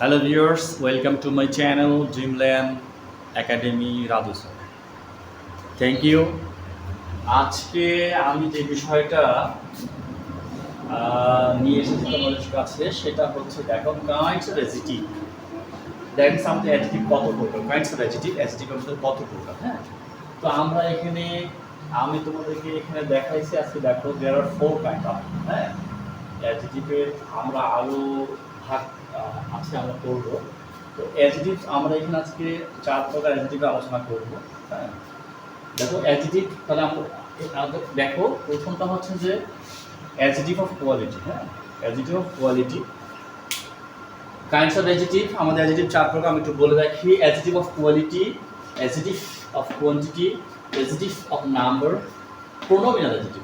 Hello viewers, welcome to my channel Dreamland Academy Radu sir. Thank you. আজকে আমি যে বিষয়টা নিয়ে এসেছি তোমাদের কাছে সেটা হচ্ছে দেখো কাইন্ডস অফ অ্যাডজেক্টিভ। দেখেন সামথিং অ্যাডজেক্টিভ কত প্রকার, কাইন্ডস অফ অ্যাডজেক্টিভের মধ্যে কত প্রকার, হ্যাঁ। তো আমরা এখানে আমি তোমাদেরকে এখানে দেখাইছি আজকে দেখো দেয়ার আর 4 কাইন্ড অফ, হ্যাঁ, অ্যাডজেক্টিভের আমরা আরো ভাগ আজকে আমরা করব। তো অ্যাডজেক্টিভ আমরা এখানে আজকে 4 প্রকার অ্যাডজেক্টিভ আলোচনা করব, হ্যাঁ। দেখো অ্যাডজেক্টিভ তাহলে আমরা দেখো প্রথমটা হচ্ছে যে অ্যাডজেক্টিভ অফ কোয়ালিটি, হ্যাঁ, adjective of quality. Kinds of adjective, আমাদের অ্যাডজেক্টিভ 4 প্রকার আমি একটু বলে রাখি। Adjective of quality, adjective of quantity, adjective of number, pronominal adjective.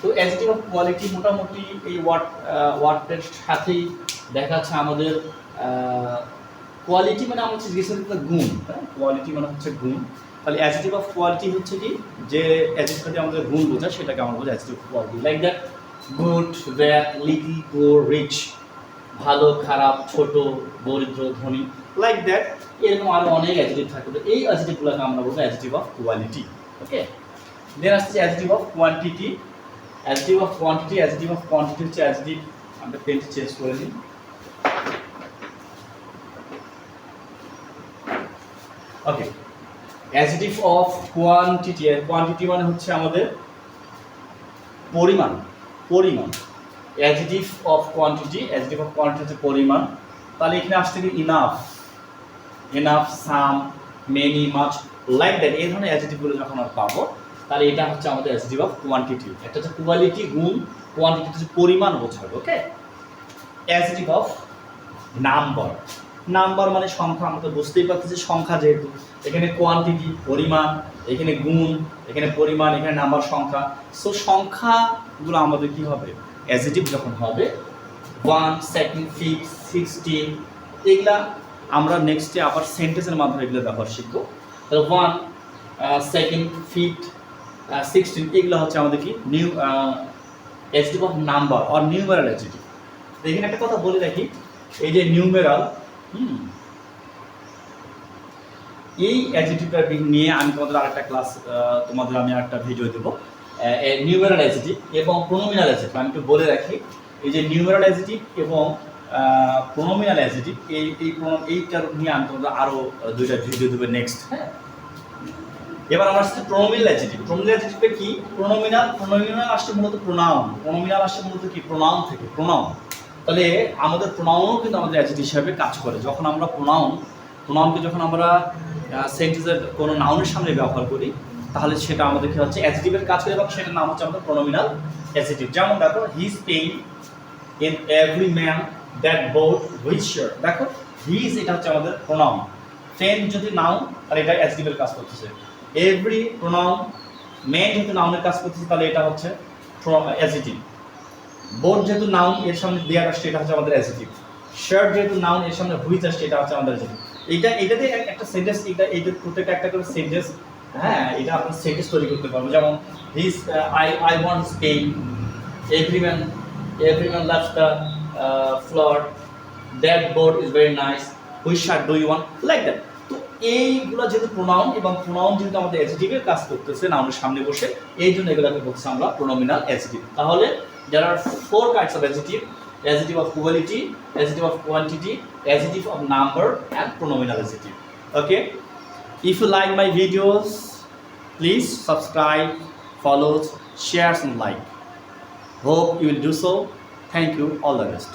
তো অ্যাডজেক্টিভ অফ কোয়ালিটি মোটামুটি এই ওয়ার্ডটার সাথেই দেখাচ্ছে আমাদের কোয়ালিটি মানে আমরা হচ্ছে গুণ, হ্যাঁ, কোয়ালিটি মানে হচ্ছে গুণ। তাহলে অ্যাডজেক্টিভ অফ কোয়ালিটি হচ্ছে কি, যে অ্যাডজেক্টিভে আমাদের গুণ বোঝায় সেটাকে আমরা বলি adjective of quality. Like that good, bad, little, poor, rich, ভালো, খারাপ, ছোট, দরিদ্র, ধনী, লাইক দ্যাট। এরকম আরও অনেক অ্যাডজেক্টিভ থাকে। তো এই অ্যাডজেক্টিভগুলোকে আমরা বলবো অ্যাডজেক্টিভ অফ কোয়ালিটি। ওকে, দেন আসছে adjective of quantity. Adjective of quantity, adjective of quantity হচ্ছে অ্যাডজেক্টিভ, আমরা পেনটি চেঞ্জ করে নিই। ওকে, অ্যাডজেক্টিভ অফ কোয়ান্টিটি, কোয়ান্টিটি মানে হচ্ছে আমাদের পরিমাণ, পরিমাণ। Adjective of quantity, adjective of quantity হচ্ছে পরিমাণ। তাহলে এখানে আসছে কি enough, enough, some, many, much, like that. এই ধরনের অ্যাডজেক্টিভগুলো যখন আমরা পাবো তাহলে এটা হচ্ছে আমাদের অ্যাডজেক্টিভ অফ কোয়ান্টিটি। একটা হচ্ছে কোয়ালিটি গুণ, কোয়ান্টিটি হচ্ছে পরিমাণ বোঝাবে। ওকে, অ্যাডজেক্টিভ অফ নাম্বার, নাম্বার মানে সংখ্যা। আমরা তো বুঝতেই পারতেছি সংখ্যা, যেহেতু এখানে কোয়ান্টিটি পরিমাণ, এখানে গুণ, এখানে পরিমাণ, এখানে নাম্বার সংখ্যা। সো সংখ্যাগুলো আমাদের কি হবে, অ্যাডজেক্টিভ যখন হবে 1, 2, 5, 16, এগুলা আমরা নেক্সটে আবার সেন্টেন্সের মাধ্যমে এগুলো ব্যবহার শিখবো। তাহলে 1, 2, 5, 16 এগুলো হচ্ছে আমাদের কি new adjective of number or numeral adjective. এখানে একটা কথা বলে রাখি, এই যে নিউমেরাল, এই অ্যাডজেক্টিভটা নিয়ে আমি তোমাদের আরেকটা ক্লাস, তোমাদের আমি আরেকটা ভিডিও দেবো। নিউমেরাল অ্যাডজেক্টিভ এবং প্রোনোমিনাল অ্যাডজেক্টিভ আমি একটু বলে রাখি। এই যে নিউমেরাল অ্যাডজেক্টিভ এবং প্রোনোমিনাল অ্যাডজেক্টিভ, এইটার নিয়ে আমি তোমাদের আরও 2টা ভিডিও দেবো নেক্সট, হ্যাঁ। এবার আমরা আসছি প্রোনোমিনাল অ্যাডজেক্টিভ। প্রোনোমিনাল অ্যাডজেক্টিভে কি, প্রোনোমিনাল আসছে মূলত প্রোনাউন, প্রোনোমিনাল আসছে মূলত কি প্রোনাউন থেকে, প্রোনাউন। তাহলে আমাদের প্রোনাউনও কিন্তু আমাদের অ্যাডজেক্টিভ হিসাবে কাজ করে। যখন আমরা প্রোনাউনকে যখন আমরা সেন্টেন্সের কোনো নাউনের সামনে ব্যবহার করি তাহলে সেটা আমাদের কি হচ্ছে অ্যাডজেক্টিভের কাজ করে, এবং সেটার নাম হচ্ছে আমাদের প্রোনোমিনাল অ্যাডজেক্টিভ। যেমন দেখো he is pain in every man that boat which shirt. দেখো হি ইজ, এটা হচ্ছে আমাদের প্রোনাউন। পেন যদি নাউন তাহলে এটা অ্যাডজেক্টিভের কাজ করতেছে। এভরি প্রোনাউন, ম্যান যেহেতু নাউনের কাজ করতেছে তাহলে এটা হচ্ছে অ্যাডজেক্টিভ। বোট যেহেতু নাউন, এর সামনে দেয়ার আসছে, এটা হচ্ছে আমাদের অ্যাডজেক্টিভ। শার্ট যেহেতু নাউন, এর সামনে হুইচ আসছে, এটা হচ্ছে আমাদের অ্যাডজেক্টিভ। এটাতে একটা সেন্টেন্স, এইটা প্রত্যেকটা একটা করে সেন্টেন্স, হ্যাঁ, এটা আপনার সেন্টেন্স তৈরি করতে পারবো। যেমন his, I want Spain, everyone loves the floor, that boat is very nice, which shirt do you want, like that. তো এইগুলো যেহেতু প্রোনাউন, এবং প্রোনাউন যেহেতু আমাদের অ্যাডজেক্টিভের কাজ করতেছে নাউনের সামনে বসে, এই জন্য এগুলোকে বলছি আমরা প্রোনোমিনাল অ্যাডজেক্টিভ। তাহলে there are 4 kinds of adjective: adjective of quality, adjective of quantity, adjective of number, and pronominal adjective. Okay, if you like my videos, please subscribe, follow, share and like. Hope you will do so. Thank you, all the best.